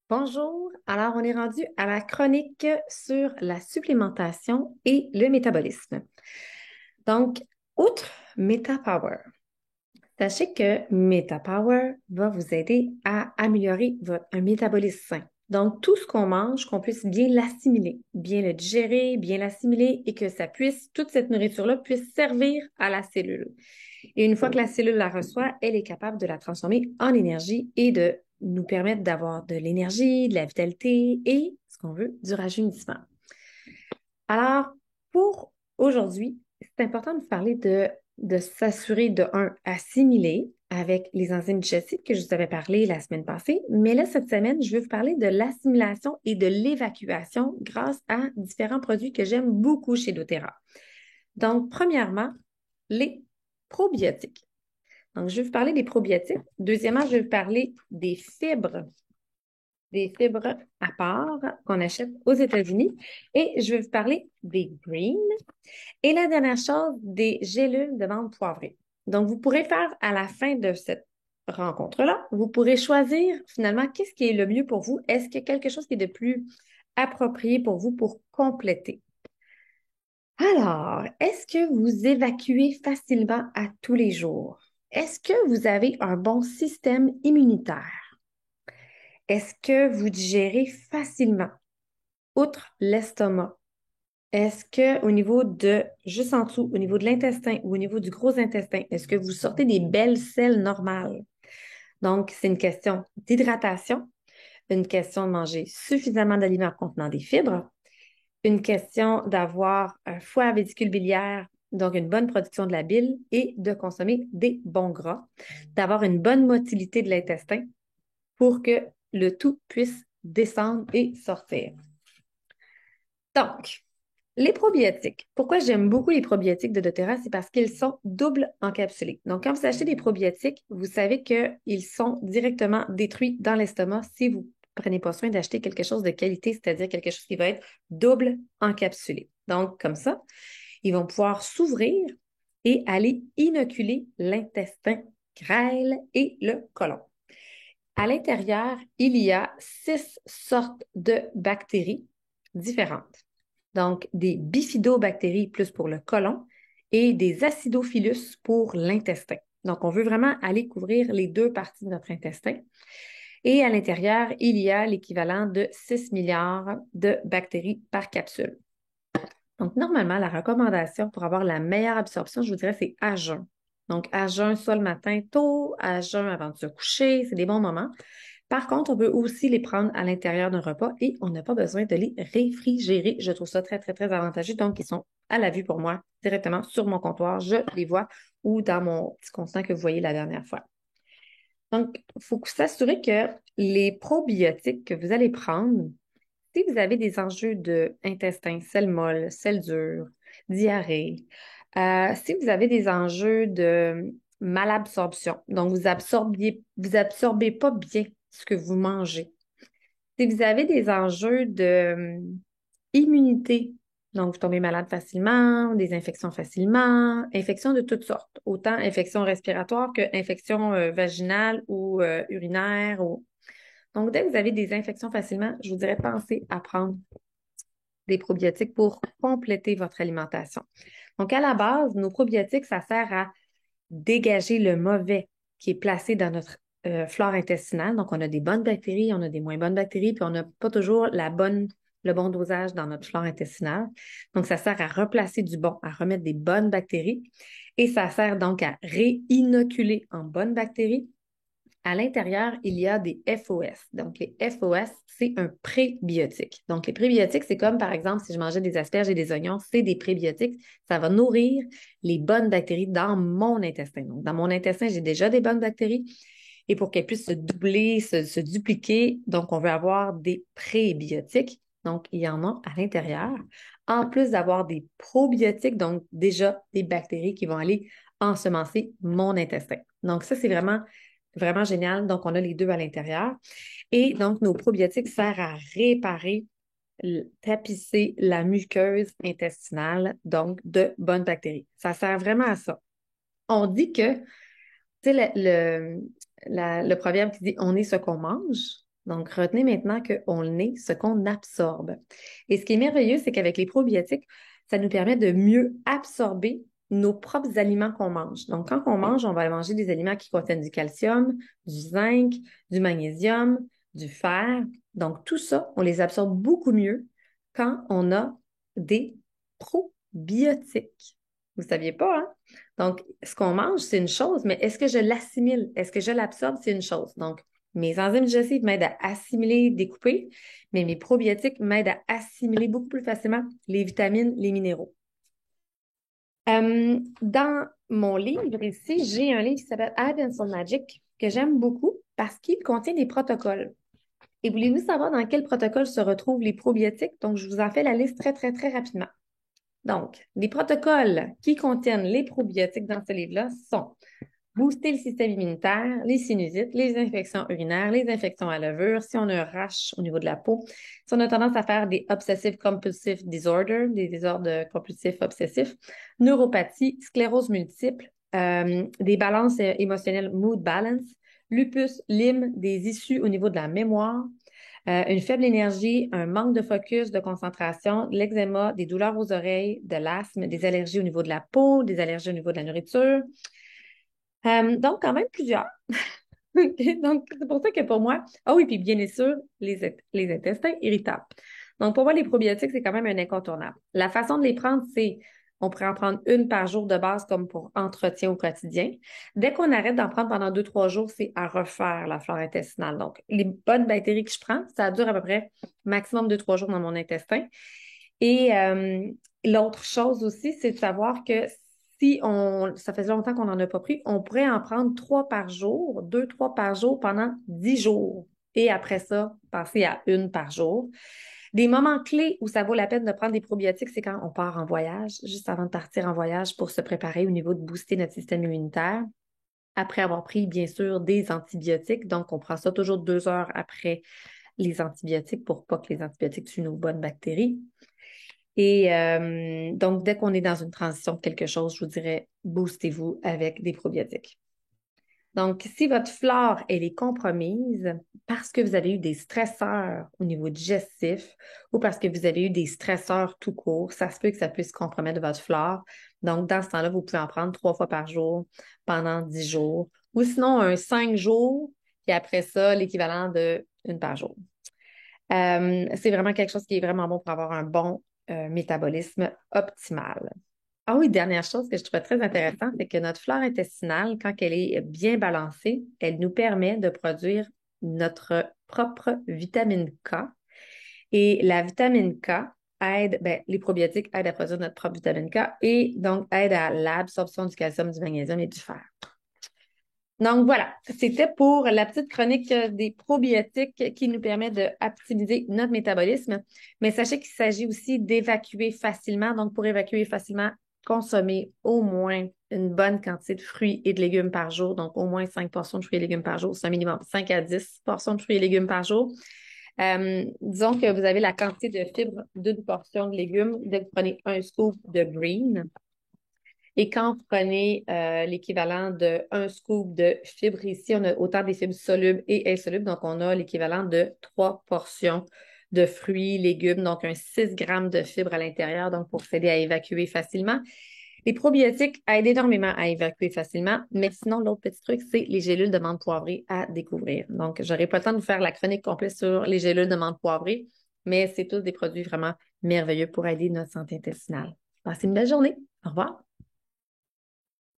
Bonjour, alors on est rendu à la chronique sur la supplémentation et le métabolisme. Donc, outre MetaPower, sachez que MetaPower va vous aider à améliorer un métabolisme sain. Donc, tout ce qu'on mange, qu'on puisse bien l'assimiler, bien le digérer, bien l'assimiler et que ça puisse, toute cette nourriture-là puisse servir à la cellule. Et une fois que la cellule la reçoit, elle est capable de la transformer en énergie et de nous permettre d'avoir de l'énergie, de la vitalité et, ce qu'on veut, du rajeunissement. Alors, pour aujourd'hui, c'est important de vous parler de s'assurer de, assimiler avec les enzymes digestives que je vous avais parlé la semaine passée. Mais là, cette semaine, je vais vous parler de l'assimilation et de l'évacuation grâce à différents produits que j'aime beaucoup chez doTERRA. Donc, premièrement, les probiotiques. Donc, je vais vous parler des probiotiques. Deuxièmement, je vais vous parler des fibres à part qu'on achète aux États-Unis. Et je vais vous parler des greens. Et la dernière chose, des gélules de menthe poivrée. Donc, vous pourrez faire à la fin de cette rencontre-là, vous pourrez choisir finalement qu'est-ce qui est le mieux pour vous. Est-ce qu'il y a quelque chose qui est de plus approprié pour vous pour compléter? Alors, est-ce que vous évacuez facilement à tous les jours? Est-ce que vous avez un bon système immunitaire? Est-ce que vous digérez facilement, outre l'estomac? Est-ce que au niveau de, juste en dessous, au niveau de l'intestin ou au niveau du gros intestin, est-ce que vous sortez des belles selles normales? Donc, c'est une question d'hydratation, une question de manger suffisamment d'aliments contenant des fibres, une question d'avoir un foie à vésicule biliaire, donc une bonne production de la bile et de consommer des bons gras, d'avoir une bonne motilité de l'intestin pour que le tout puisse descendre et sortir. Donc, les probiotiques. Pourquoi j'aime beaucoup les probiotiques de doTERRA? C'est parce qu'ils sont double encapsulés. Donc, quand vous achetez des probiotiques, vous savez qu'ils sont directement détruits dans l'estomac si vous ne prenez pas soin d'acheter quelque chose de qualité, c'est-à-dire quelque chose qui va être double encapsulé. Donc, comme ça, ils vont pouvoir s'ouvrir et aller inoculer l'intestin grêle et le côlon. À l'intérieur, il y a 6 sortes de bactéries différentes. Donc, des bifidobactéries plus pour le côlon et des acidophilus pour l'intestin. Donc, on veut vraiment aller couvrir les deux parties de notre intestin. Et à l'intérieur, il y a l'équivalent de 6 milliards de bactéries par capsule. Donc, normalement, la recommandation pour avoir la meilleure absorption, je vous dirais, c'est à jeun. Donc, à jeun, soit le matin tôt, à jeun avant de se coucher, c'est des bons moments. Par contre, on peut aussi les prendre à l'intérieur d'un repas et on n'a pas besoin de les réfrigérer. Je trouve ça très, très, très avantageux. Donc, ils sont à la vue pour moi, directement sur mon comptoir. Je les vois ou dans mon petit contenant que vous voyez la dernière fois. Donc, il faut s'assurer que les probiotiques que vous allez prendre, si vous avez des enjeux de intestin, sel molle, sel dur, diarrhée, si vous avez des enjeux de malabsorption, donc vous absorbez pas bien ce que vous mangez. Si vous avez des enjeux de immunité, donc vous tombez malade facilement, des infections facilement, infections de toutes sortes, autant infections respiratoires que infections vaginales ou urinaires. Donc, dès que vous avez des infections facilement, je vous dirais pensez à prendre des probiotiques pour compléter votre alimentation. Donc, à la base, nos probiotiques, ça sert à dégager le mauvais qui est placé dans notre flore intestinale. Donc, on a des bonnes bactéries, on a des moins bonnes bactéries, puis on n'a pas toujours le bon dosage dans notre flore intestinale. Donc, ça sert à replacer du bon, à remettre des bonnes bactéries. Et ça sert donc à réinoculer en bonnes bactéries. À l'intérieur, il y a des FOS. Donc, les FOS, c'est un prébiotique. Donc, les prébiotiques, c'est comme, par exemple, si je mangeais des asperges et des oignons, c'est des prébiotiques. Ça va nourrir les bonnes bactéries dans mon intestin. Donc, dans mon intestin, j'ai déjà des bonnes bactéries. Et pour qu'elles puissent se doubler, se dupliquer, donc, on veut avoir des prébiotiques. Donc, il y en a à l'intérieur. En plus d'avoir des probiotiques, donc déjà des bactéries qui vont aller ensemencer mon intestin. Donc, ça, c'est vraiment vraiment génial. Donc, on a les deux à l'intérieur. Et donc, nos probiotiques servent à réparer, tapisser la muqueuse intestinale, donc de bonnes bactéries. Ça sert vraiment à ça. On dit que, tu sais, le proverbe qui dit on est ce qu'on mange. Donc, retenez maintenant qu'on est ce qu'on absorbe. Et ce qui est merveilleux, c'est qu'avec les probiotiques, ça nous permet de mieux absorber nos propres aliments qu'on mange. Donc, quand on mange, on va manger des aliments qui contiennent du calcium, du zinc, du magnésium, du fer. Donc, tout ça, on les absorbe beaucoup mieux quand on a des probiotiques. Vous ne saviez pas, hein? Donc, ce qu'on mange, c'est une chose, mais est-ce que je l'assimile? Est-ce que je l'absorbe? C'est une chose. Donc, mes enzymes digestives m'aident à assimiler, découper, mais mes probiotiques m'aident à assimiler beaucoup plus facilement les vitamines, les minéraux. Dans mon livre ici, j'ai un livre qui s'appelle Add and Soul Magic que j'aime beaucoup parce qu'il contient des protocoles. Et voulez-vous savoir dans quel protocole se retrouvent les probiotiques? Donc, je vous en fais la liste très, très, très rapidement. Donc, les protocoles qui contiennent les probiotiques dans ce livre-là sont booster le système immunitaire, les sinusites, les infections urinaires, les infections à levure, si on a un rash au niveau de la peau, si on a tendance à faire des obsessive compulsive disorder, des désordres compulsifs obsessifs, neuropathie, sclérose multiple, des balances émotionnelles, mood balance, lupus, lyme, des issues au niveau de la mémoire, une faible énergie, un manque de focus, de concentration, de l'eczéma, des douleurs aux oreilles, de l'asthme, des allergies au niveau de la peau, des allergies au niveau de la nourriture. Donc, quand même plusieurs. Donc, c'est pour ça que pour moi, ah oui, puis bien sûr, les intestins irritables. Donc, pour moi, les probiotiques, c'est quand même un incontournable. La façon de les prendre, c'est, on pourrait en prendre une par jour de base comme pour entretien au quotidien. Dès qu'on arrête d'en prendre pendant 2, 3 jours, c'est à refaire la flore intestinale. Donc, les bonnes bactéries que je prends, ça dure à peu près maximum 2, 3 jours dans mon intestin. Et l'autre chose aussi, c'est de savoir que si ça faisait longtemps qu'on n'en a pas pris, on pourrait en prendre 3 par jour, 2, 3 par jour pendant 10 jours. Et après ça, passer à une par jour. Des moments clés où ça vaut la peine de prendre des probiotiques, c'est quand on part en voyage, juste avant de partir en voyage pour se préparer au niveau de booster notre système immunitaire. Après avoir pris, bien sûr, des antibiotiques. Donc, on prend ça toujours 2 heures après les antibiotiques pour pas que les antibiotiques tuent nos bonnes bactéries. Et donc, dès qu'on est dans une transition de quelque chose, je vous dirais, boostez-vous avec des probiotiques. Donc, si votre flore, elle est compromise parce que vous avez eu des stresseurs au niveau digestif ou parce que vous avez eu des stresseurs tout court, ça se peut que ça puisse compromettre votre flore. Donc, dans ce temps-là, vous pouvez en prendre 3 fois par jour pendant 10 jours ou sinon un 5 jours, puis après ça, l'équivalent de une par jour. C'est vraiment quelque chose qui est vraiment bon pour avoir un bon métabolisme optimal. Ah oui, dernière chose que je trouve très intéressante, c'est que notre flore intestinale, quand elle est bien balancée, elle nous permet de produire notre propre vitamine K. Et la vitamine K aide, ben, les probiotiques aident à produire notre propre vitamine K et donc aident à l'absorption du calcium, du magnésium et du fer. Donc voilà, c'était pour la petite chronique des probiotiques qui nous permet d'optimiser notre métabolisme. Mais sachez qu'il s'agit aussi d'évacuer facilement. Donc pour évacuer facilement, consommer au moins une bonne quantité de fruits et de légumes par jour. Donc au moins 5 portions de fruits et légumes par jour. C'est un minimum 5 à 10 portions de fruits et légumes par jour. Disons que vous avez la quantité de fibres d'une portion de légumes. Dès que vous prenez un scoop de green, et quand vous prenez l'équivalent de 1 scoop de fibres, ici, on a autant des fibres solubles et insolubles. Donc, on a l'équivalent de 3 portions de fruits, légumes, donc un 6 grammes de fibres à l'intérieur, donc pour s'aider à évacuer facilement. Les probiotiques aident énormément à évacuer facilement, mais sinon, l'autre petit truc, c'est les gélules de menthe poivrée à découvrir. Donc, j'aurai pas le temps de vous faire la chronique complète sur les gélules de menthe poivrée, mais c'est tous des produits vraiment merveilleux pour aider notre santé intestinale. Passez une belle journée. Au revoir.